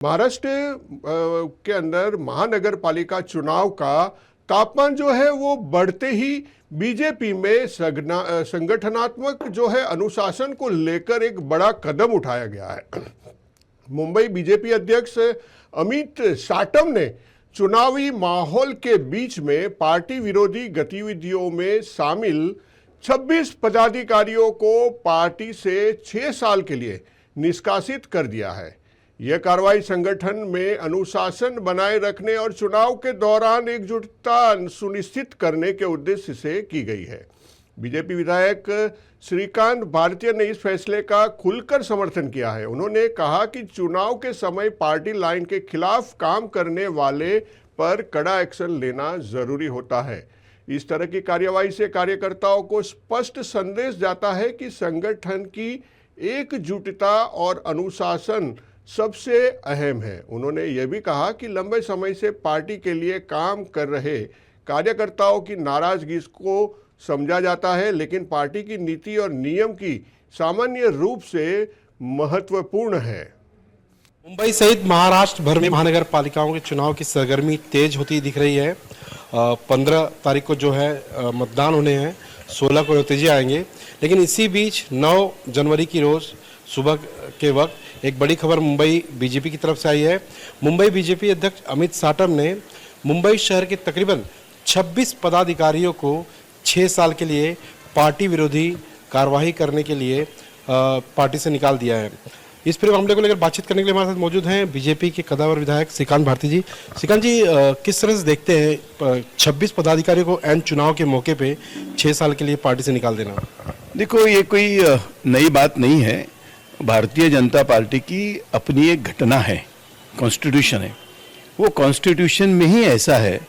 महाराष्ट्र के अंदर महानगर पालिका चुनाव का तापमान जो है वो बढ़ते ही बीजेपी में संगठनात्मक जो है अनुशासन को लेकर एक बड़ा कदम उठाया गया है। मुंबई बीजेपी अध्यक्ष अमित साटम ने चुनावी माहौल के बीच में पार्टी विरोधी गतिविधियों में शामिल 26 पदाधिकारियों को पार्टी से 6 साल के लिए निष्कासित कर दिया है। यह कार्रवाई संगठन में अनुशासन बनाए रखने और चुनाव के दौरान एकजुटता सुनिश्चित करने के उद्देश्य से की गई है। बीजेपी विधायक श्रीकांत भारतीय ने इस फैसले का खुलकर समर्थन किया है। उन्होंने कहा कि चुनाव के समय पार्टी लाइन के खिलाफ काम करने वाले पर कड़ा एक्शन लेना जरूरी होता है। इस तरह की कार्यवाही से कार्यकर्ताओं को स्पष्ट संदेश जाता है कि संगठन की एकजुटता और अनुशासन सबसे अहम है। उन्होंने यह भी कहा कि लंबे समय से पार्टी के लिए काम कर रहे कार्यकर्ताओं की नाराजगी को समझा जाता है, लेकिन पार्टी की नीति और नियम की सामान्य रूप से महत्वपूर्ण है। मुंबई सहित महाराष्ट्र भर में महानगर पालिकाओं के चुनाव की सरगर्मी तेज होती दिख रही है। 15 तारीख को जो है मतदान होने हैं, 16 को नतीजे आएंगे। लेकिन इसी बीच 9 जनवरी की रोज सुबह के वक्त एक बड़ी खबर मुंबई बीजेपी की तरफ से आई है। मुंबई बीजेपी अध्यक्ष अमित साटम ने मुंबई शहर के तकरीबन 26 पदाधिकारियों को 6 साल के लिए पार्टी विरोधी कार्रवाई करने के लिए पार्टी से निकाल दिया है। इस पूरे मामले को लेकर बातचीत करने के लिए हमारे साथ मौजूद हैं बीजेपी के कद्दावर विधायक श्रीकांत भारती जी। श्रीकांत जी, किस तरह से देखते हैं 26 पदाधिकारियों को एन चुनाव के मौके पे 6 साल के लिए पार्टी से निकाल देना? देखो, ये कोई नई बात नहीं है। भारतीय जनता पार्टी की अपनी एक घटना है, कॉन्स्टिट्यूशन है। वो कॉन्स्टिट्यूशन में ही ऐसा है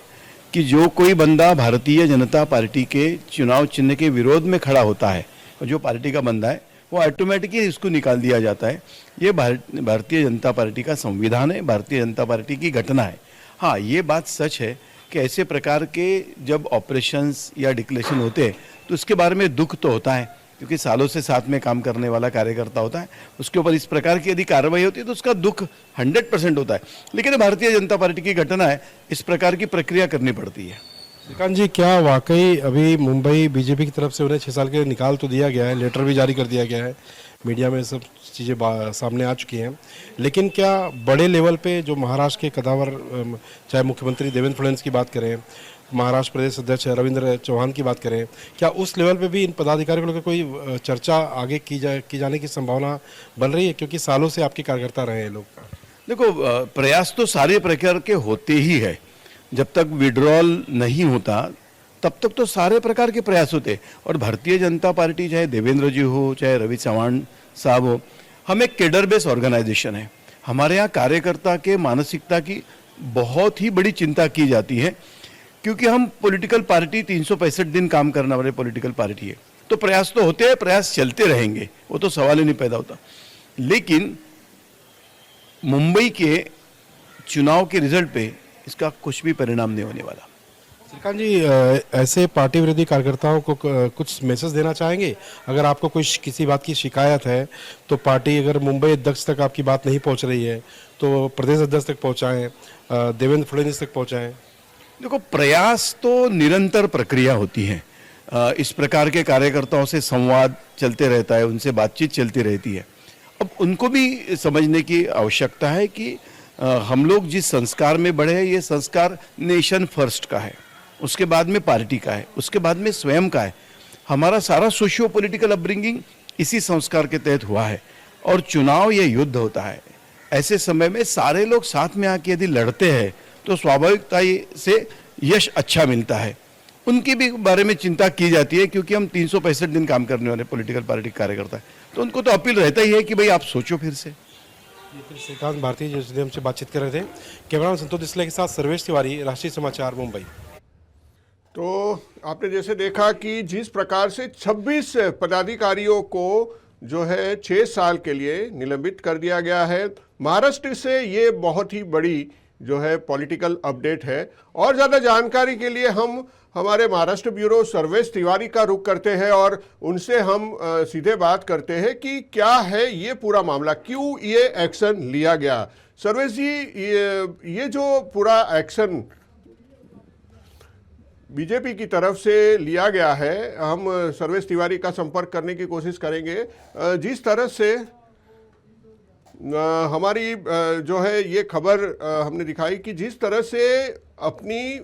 कि जो कोई बंदा भारतीय जनता पार्टी के चुनाव चिन्ह के विरोध में खड़ा होता है और जो पार्टी का बंदा है वो ऑटोमेटिकली इसको निकाल दिया जाता है। ये भारतीय जनता पार्टी का संविधान है, भारतीय जनता पार्टी की घटना है। हाँ, ये बात सच है कि ऐसे प्रकार के जब ऑपरेशंस या डिक्लेरेशन होते हैं तो उसके बारे में दुख तो होता है, क्योंकि सालों से साथ में काम करने वाला कार्यकर्ता होता है। उसके ऊपर इस प्रकार की यदि कार्रवाई होती है तो उसका दुख 100% होता है। लेकिन भारतीय जनता पार्टी की घटना है, इस प्रकार की प्रक्रिया करनी पड़ती है। श्रीकांत जी, क्या वाकई अभी मुंबई बीजेपी की तरफ से उन्हें 6 साल के लिए निकाल तो दिया गया है, लेटर भी जारी कर दिया गया है, मीडिया में सब चीज़ें सामने आ चुकी हैं, लेकिन क्या बड़े लेवल पे जो महाराष्ट्र के कद्दावर, चाहे मुख्यमंत्री देवेंद्र फडणवीस की बात करें, महाराष्ट्र प्रदेश अध्यक्ष रविंद्र चौहान की बात करें, क्या उस लेवल पे भी इन पदाधिकारियों को लेकर कोई चर्चा आगे की जाने की संभावना बन रही है? क्योंकि सालों से आपके कार्यकर्ता रहे हैं लोग। देखो, प्रयास तो सारे प्रकार के होते ही है। जब तक विड्रॉल नहीं होता तब तक तो सारे प्रकार के प्रयास होते। और भारतीय जनता पार्टी, चाहे देवेंद्र जी हो, चाहे रवि चौहान साहब हो, हम एक केडर बेस ऑर्गेनाइजेशन है। हमारे यहाँ कार्यकर्ता के मानसिकता की बहुत ही बड़ी चिंता की जाती है, क्योंकि हम पॉलिटिकल पार्टी 365 दिन काम करने वाले पॉलिटिकल पार्टी है। तो प्रयास तो होते हैं, प्रयास चलते रहेंगे, वो तो सवाल ही नहीं पैदा होता। लेकिन मुंबई के चुनाव के रिजल्ट पे इसका कुछ भी परिणाम नहीं होने वाला। श्रीकांत जी, ऐसे पार्टी विरोधी कार्यकर्ताओं को कुछ मैसेज देना चाहेंगे? अगर आपको कोई किसी बात की शिकायत है तो पार्टी, अगर मुंबई अध्यक्ष तक आपकी बात नहीं पहुंच रही है तो प्रदेश अध्यक्ष तक पहुंचाएं, देवेंद्र फडणवीस तक पहुंचाएं। देखो, प्रयास तो निरंतर प्रक्रिया होती है। इस प्रकार के कार्यकर्ताओं से संवाद चलते रहता है, उनसे बातचीत चलती रहती है। अब उनको भी समझने की आवश्यकता है कि हम लोग जिस संस्कार में बढ़े हैं, ये संस्कार नेशन फर्स्ट का है, उसके बाद में पार्टी का है, उसके बाद में स्वयं का है। हमारा सारा सोशियो पॉलिटिकल अपब्रिंगिंग इसी संस्कार के तहत हुआ है। और चुनाव ये युद्ध होता है। ऐसे समय में सारे लोग साथ में आके यदि लड़ते हैं तो स्वाभाविकता से यश अच्छा मिलता है। उनकी भी बारे में चिंता की जाती है, क्योंकि हम 365 दिन काम करने वाले पॉलिटिकल पार्टी कार्यकर्ता है, तो उनको तो अपील रहता ही है कि भाई आप सोचो फिर से। श्रीकांत भारती जिसने हमसे बातचीत कर रहे थे। कैमरामैन संतोष डिसले के साथ सर्वेश तिवारी, राष्ट्रीय समाचार, मुंबई। तो आपने जैसे देखा कि जिस प्रकार से 26 पदाधिकारियों को जो है 6 साल के लिए निलंबित कर दिया गया है, महाराष्ट्र से ये बहुत ही बड़ी जो है पॉलिटिकल अपडेट है। और ज़्यादा जानकारी के लिए हम हमारे महाराष्ट्र ब्यूरो सर्वेश तिवारी का रुख करते हैं और उनसे हम सीधे बात करते हैं कि क्या है ये पूरा मामला, क्यों ये एक्शन लिया गया। सर्वेश जी, ये जो पूरा एक्शन बीजेपी की तरफ से लिया गया है, हम सर्वेश तिवारी का संपर्क करने की कोशिश करेंगे। जिस तरह से हमारी जो है ये खबर हमने दिखाई कि जिस तरह से अपनी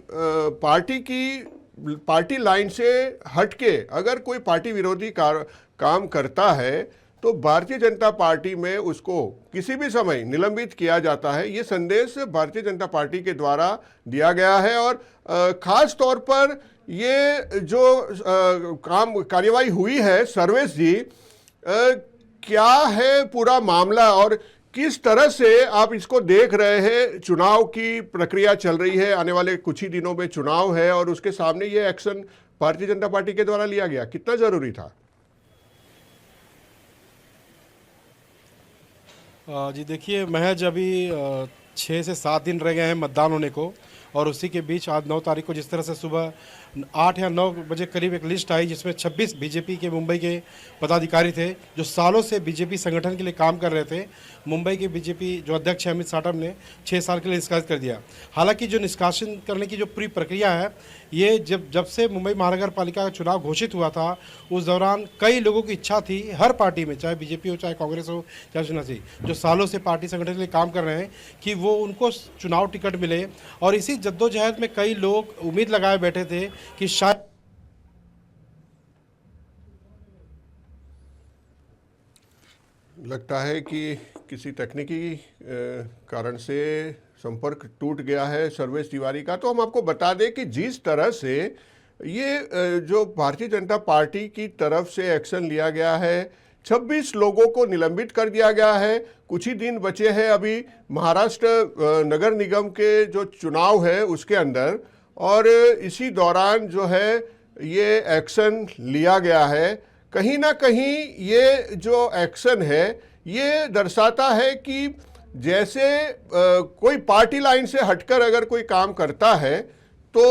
पार्टी लाइन से हटके अगर कोई पार्टी विरोधी काम करता है तो भारतीय जनता पार्टी में उसको किसी भी समय निलंबित किया जाता है। ये संदेश भारतीय जनता पार्टी के द्वारा दिया गया है और खास तौर पर ये जो कार्यवाही हुई है, सर्वेश जी, क्या है पूरा मामला और किस तरह से आप इसको देख रहे हैं? चुनाव की प्रक्रिया चल रही है, आने वाले कुछ ही दिनों में चुनाव है और उसके सामने ये एक्शन भारतीय जनता पार्टी के द्वारा लिया गया, कितना जरूरी था? जी देखिए, महज अभी 6 से 7 दिन रह गए हैं मतदान होने को और उसी के बीच आज 9 तारीख को जिस तरह से सुबह 8 या 9 बजे करीब एक लिस्ट आई जिसमें 26 बीजेपी के मुंबई के पदाधिकारी थे जो सालों से बीजेपी संगठन के लिए काम कर रहे थे। मुंबई के बीजेपी जो अध्यक्ष हैं अमित साटम ने 6 साल के लिए निष्कासित कर दिया। हालांकि जो निष्कासन करने की जो पूरी प्रक्रिया है, ये जब से मुंबई महानगर पालिका का चुनाव घोषित हुआ था उस दौरान कई लोगों की इच्छा थी, हर पार्टी में, चाहे बीजेपी हो, चाहे कांग्रेस हो, चाहे शिवसेना, जो सालों से पार्टी संगठन के लिए काम कर रहे हैं कि वो उनको चुनाव टिकट मिले। और इसी जद्दोजहद में कई लोग उम्मीद लगाए बैठे थे कि शायद लगता है कि किसी तकनीकी कारण से संपर्क टूट गया है सर्वेश तिवारी का। तो हम आपको बता दें कि जिस तरह से ये जो भारतीय जनता पार्टी की तरफ से एक्शन लिया गया है, 26 लोगों को निलंबित कर दिया गया है। कुछ ही दिन बचे हैं अभी महाराष्ट्र नगर निगम के जो चुनाव है उसके अंदर, और इसी दौरान जो है ये एक्शन लिया गया है। कहीं ना कहीं ये जो एक्शन है ये दर्शाता है कि जैसे कोई पार्टी लाइन से हटकर अगर कोई काम करता है तो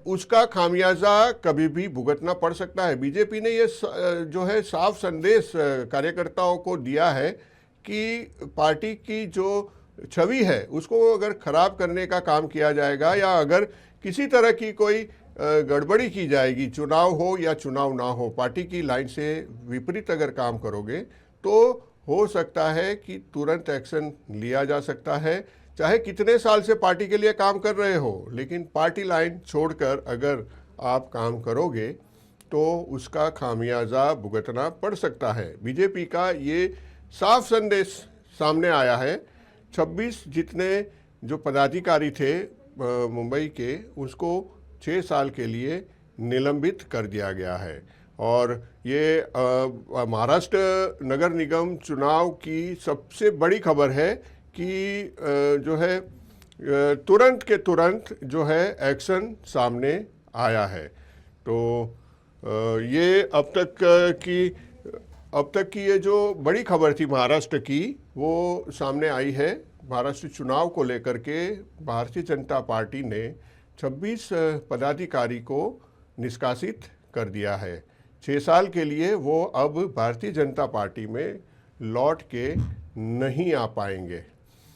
उसका खामियाजा कभी भी भुगतना पड़ सकता है। बीजेपी ने ये जो है साफ संदेश कार्यकर्ताओं को दिया है कि पार्टी की जो छवि है उसको अगर खराब करने का काम किया जाएगा या अगर किसी तरह की कोई गड़बड़ी की जाएगी, चुनाव हो या चुनाव ना हो, पार्टी की लाइन से विपरीत अगर काम करोगे तो हो सकता है कि तुरंत एक्शन लिया जा सकता है। चाहे कितने साल से पार्टी के लिए काम कर रहे हो, लेकिन पार्टी लाइन छोड़कर अगर आप काम करोगे तो उसका खामियाजा भुगतना पड़ सकता है। बीजेपी का ये साफ संदेश सामने आया है। 26 जितने जो पदाधिकारी थे मुंबई के, उसको 6 साल के लिए निलंबित कर दिया गया है। और ये महाराष्ट्र नगर निगम चुनाव की सबसे बड़ी खबर है कि जो है तुरंत के तुरंत जो है एक्शन सामने आया है। तो ये अब तक की ये जो बड़ी खबर थी महाराष्ट्र की, वो सामने आई है। महाराष्ट्र चुनाव को लेकर के भारतीय जनता पार्टी ने 26 पदाधिकारी को निष्कासित कर दिया है। 6 साल के लिए वो अब भारतीय जनता पार्टी में लौट के नहीं आ पाएंगे।